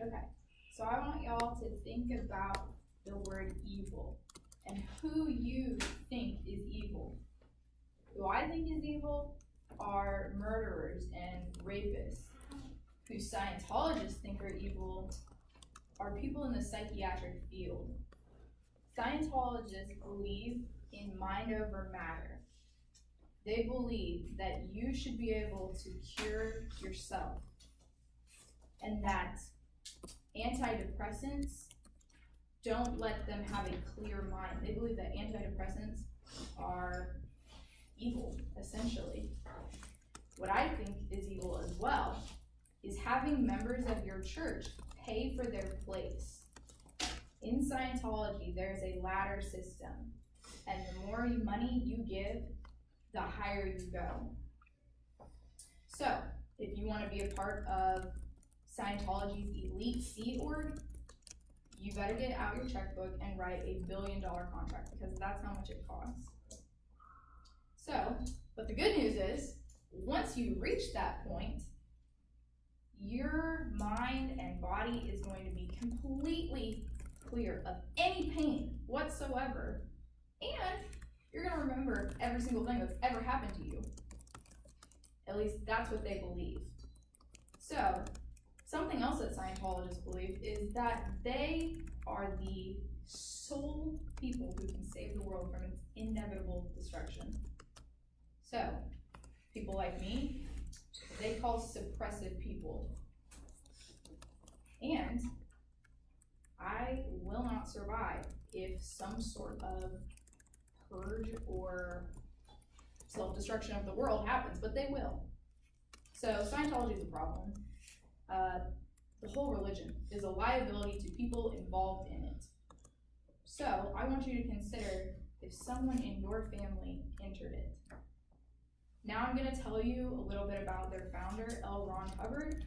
Okay, so I want y'all to think about the word evil and who you think is evil. Who I think is evil are murderers and rapists. Who Scientologists think are evil are people in the psychiatric field. Scientologists believe in mind over matter. They believe that you should be able to cure yourself, and that antidepressants don't let them have a clear mind. They believe that antidepressants are evil, essentially. What I think is evil as well is having members of your church pay for their place. In Scientology, there's a ladder system, and the more money you give, the higher you go. So, if you want to be a part of Scientology's Elite Sea Org, you better get out your checkbook and write a $1 billion contract, because that's how much it costs. So, but the good news is, once you reach that point, your mind and body is going to be completely clear of any pain whatsoever, and you're going to remember every single thing that's ever happened to you. At least that's what they believe. So, something else that Scientologists believe is that they are the sole people who can save the world from its inevitable destruction. So, people like me, they call suppressive people. And I will not survive if some sort of purge or self-destruction of the world happens, but they will. So Scientology is a problem. The whole religion is a liability to people involved in it. So I want you to consider if someone in your family entered it. Now I'm going to tell you a little bit about their founder, L. Ron Hubbard,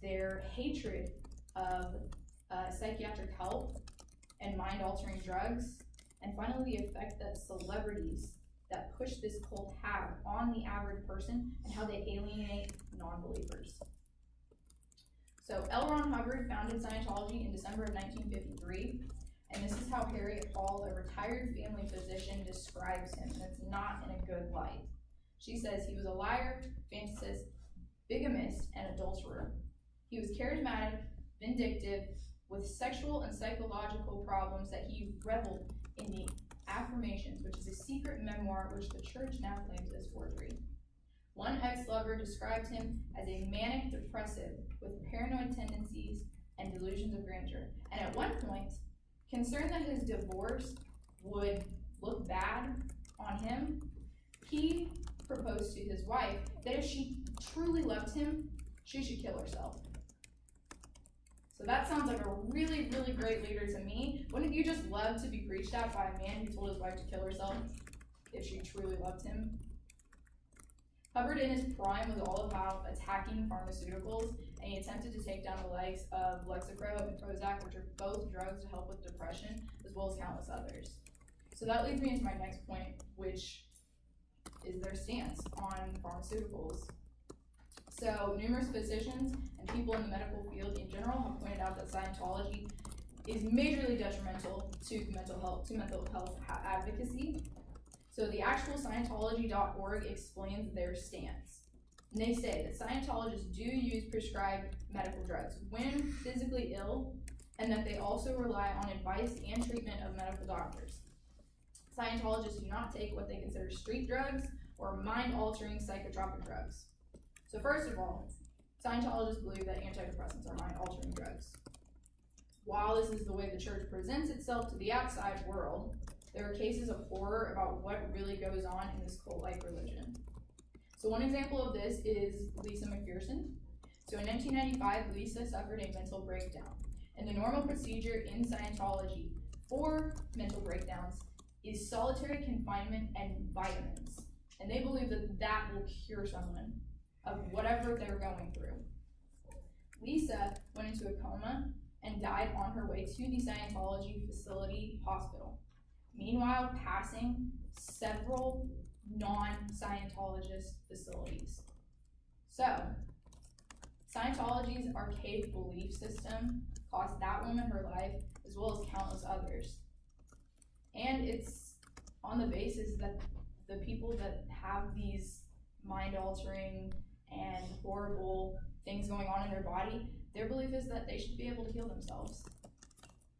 their hatred of psychiatric help and mind-altering drugs, and finally the effect that celebrities that push this cult have on the average person and how they alienate non-believers. So L. Ron Hubbard founded Scientology in December of 1953, and this is how Harriet Hall, a retired family physician, describes him, and it's not in a good light. She says he was a liar, fantasist, bigamist, and adulterer. He was charismatic, vindictive, with sexual and psychological problems that he reveled in the Affirmations, which is a secret memoir which the church now claims as forgery. One ex-lover described him as a manic depressive with paranoid tendencies and delusions of grandeur. And at one point, concerned that his divorce would look bad on him, he proposed to his wife that if she truly loved him, she should kill herself. So that sounds like a really, really great leader to me. Wouldn't you just love to be preached at by a man who told his wife to kill herself if she truly loved him? Hubbard in his prime was all about attacking pharmaceuticals, and he attempted to take down the likes of Lexapro and Prozac, which are both drugs to help with depression, as well as countless others. So that leads me into my next point, which is their stance on pharmaceuticals. So numerous physicians and people in the medical field in general have pointed out that Scientology is majorly detrimental to mental health advocacy. So the actual Scientology.org explains their stance. And they say that Scientologists do use prescribed medical drugs when physically ill, and that they also rely on advice and treatment of medical doctors. Scientologists do not take what they consider street drugs or mind-altering psychotropic drugs. So first of all, Scientologists believe that antidepressants are mind-altering drugs. While this is the way the church presents itself to the outside world, there are cases of horror about what really goes on in this cult-like religion. So one example of this is Lisa McPherson. So in 1995, Lisa suffered a mental breakdown. And the normal procedure in Scientology for mental breakdowns is solitary confinement and vitamins. And they believe that that will cure someone of whatever they're going through. Lisa went into a coma and died on her way to the Scientology facility hospital. Meanwhile, passing several non-Scientologist facilities. So, Scientology's archaic belief system cost that woman her life, as well as countless others. And it's on the basis that the people that have these mind-altering and horrible things going on in their body, their belief is that they should be able to heal themselves.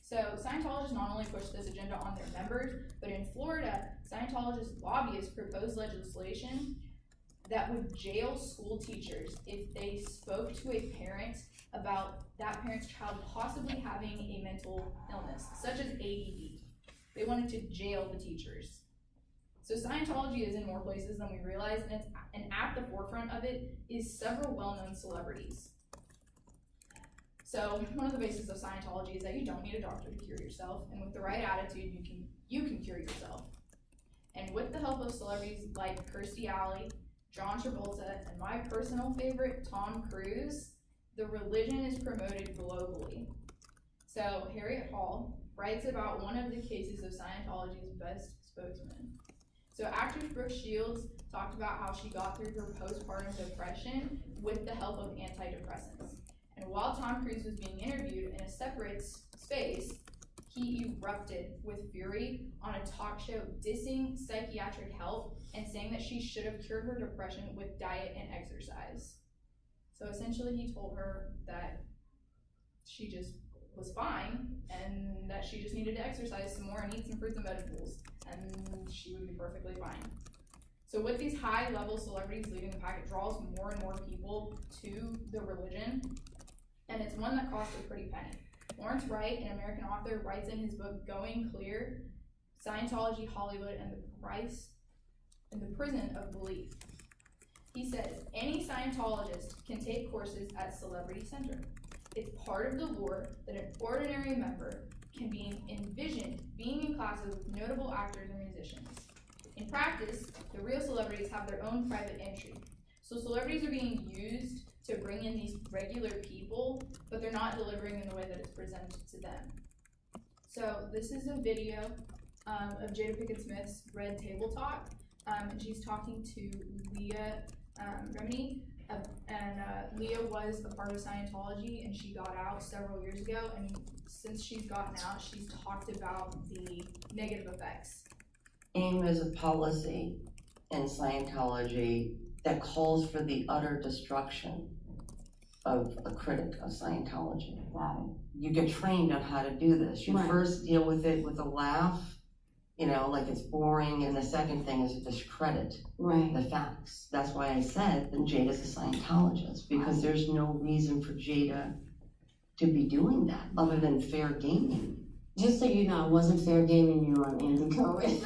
So Scientologists not only push this agenda on their members, but in Florida, Scientologist lobbyists proposed legislation that would jail school teachers if they spoke to a parent about that parent's child possibly having a mental illness, such as ADD. They wanted to jail the teachers. So Scientology is in more places than we realize, and at the forefront of it is several well-known celebrities. So one of the bases of Scientology is that you don't need a doctor to cure yourself, and with the right attitude, you can cure yourself. And with the help of celebrities like Kirstie Alley, John Travolta, and my personal favorite, Tom Cruise, the religion is promoted globally. So Harriet Hall writes about one of the cases of Scientology's best spokesman. So actress Brooke Shields talked about how she got through her postpartum depression with the help of antidepressants. And while Tom Cruise was being interviewed in a separate space, he erupted with fury on a talk show dissing psychiatric help and saying that she should have cured her depression with diet and exercise. So essentially he told her that she just was fine and that she just needed to exercise some more and eat some fruits and vegetables and she would be perfectly fine. So with these high-level celebrities leading the pack, it draws more and more people to the religion, and it's one that costs a pretty penny. Lawrence Wright, an American author, writes in his book Going Clear, Scientology, Hollywood, and the Prison of Belief. He says, any Scientologist can take courses at Celebrity Center. It's part of the lore that an ordinary member can be envisioned being in classes with notable actors and musicians. In practice, the real celebrities have their own private entry. So celebrities are being used to bring in these regular people, but they're not delivering in the way that it's presented to them. So this is a video of Jada Pinkett Smith's Red Table Talk, and she's talking to Leah Remini, and Leah was a part of Scientology, and she got out several years ago, and since she's gotten out, she's talked about the negative effects. AIM is a policy in Scientology that calls for the utter destruction of a critic of Scientology. Wow. You get trained on how to do this. You Right. first deal with it with a laugh, like it's boring, and the second thing is to discredit Right. the facts. That's why I said that Jada's a Scientologist, because there's no reason for Jada to be doing that other than fair gaming. Just so you know, I wasn't fair gaming you on Andy Cohen.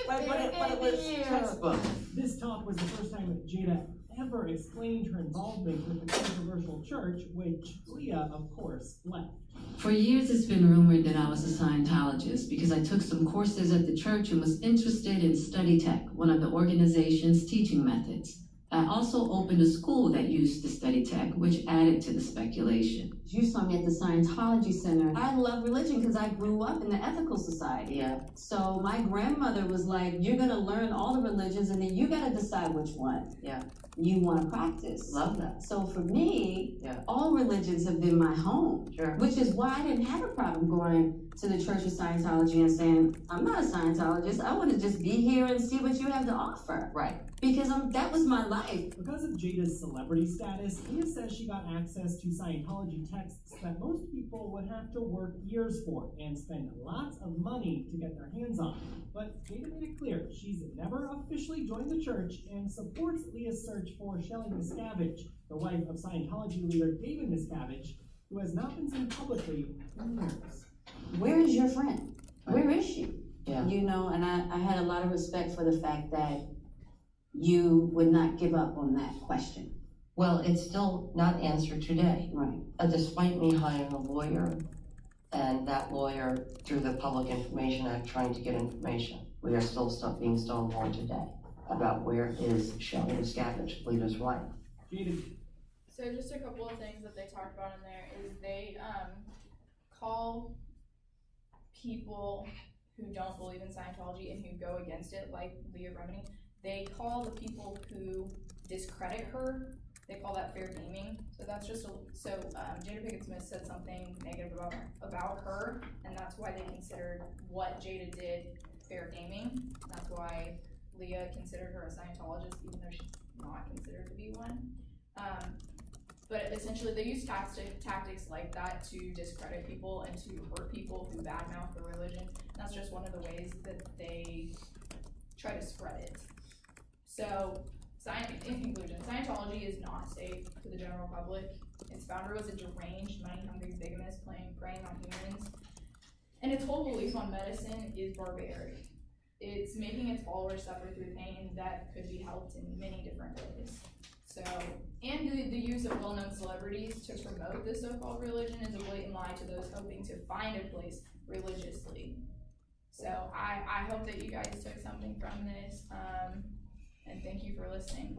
But it was textbook. This talk was the first time that Jada ever explained her involvement with the controversial church, which Leah, of course, left. For years, it's been rumored that I was a Scientologist because I took some courses at the church and was interested in Study Tech, one of the organization's teaching methods. I also opened a school that used the Study Tech, which added to the speculation. You saw me at the Scientology Center. I love religion because I grew up in the ethical society. Yeah. So my grandmother was like, you're gonna learn all the religions and then you gotta decide which one Yeah. you wanna practice. Love that. So for me, Yeah. all religions have been my home. Sure. Which is why I didn't have a problem going to the Church of Scientology and saying, I'm not a Scientologist, I wanna just be here and see what you have to offer. Right. Because that was my life. Because of Jada's celebrity status, Leah says she got access to Scientology texts that most people would have to work years for and spend lots of money to get their hands on. But Jada made it clear she's never officially joined the church and supports Leah's search for Shelley Miscavige, the wife of Scientology leader David Miscavige, who has not been seen publicly in years. Where is your friend? Where is she? Yeah. And I had a lot of respect for the fact that you would not give up on that question. Well, it's still not answered today. Right. Despite me hiring a lawyer, and that lawyer, through the Public Information Act, trying to get information, we are still being stonewalled today about where is Shelley Miscavige, leader's wife. Jada, So just a couple of things that they talked about in there is they call people who don't believe in Scientology and who go against it, like Leah Remini, they call the people who discredit her they call that fair gaming. So that's just Jada Pinkett Smith said something negative about her, and that's why they considered what Jada did fair gaming. That's why Leah considered her a Scientologist, even though she's not considered to be one. But essentially, they use tactics like that to discredit people and to hurt people who badmouth the religion. And that's just one of the ways that they try to spread it. So, in conclusion, Scientology is not safe to the general public. Its founder was a deranged, money-hungry bigamist preying on humans. And its whole belief on medicine is barbaric. It's making its followers suffer through pain that could be helped in many different ways. So, and the use of well-known celebrities to promote this so-called religion is a blatant lie to those hoping to find a place religiously. So I hope that you guys took something from this, and thank you for listening.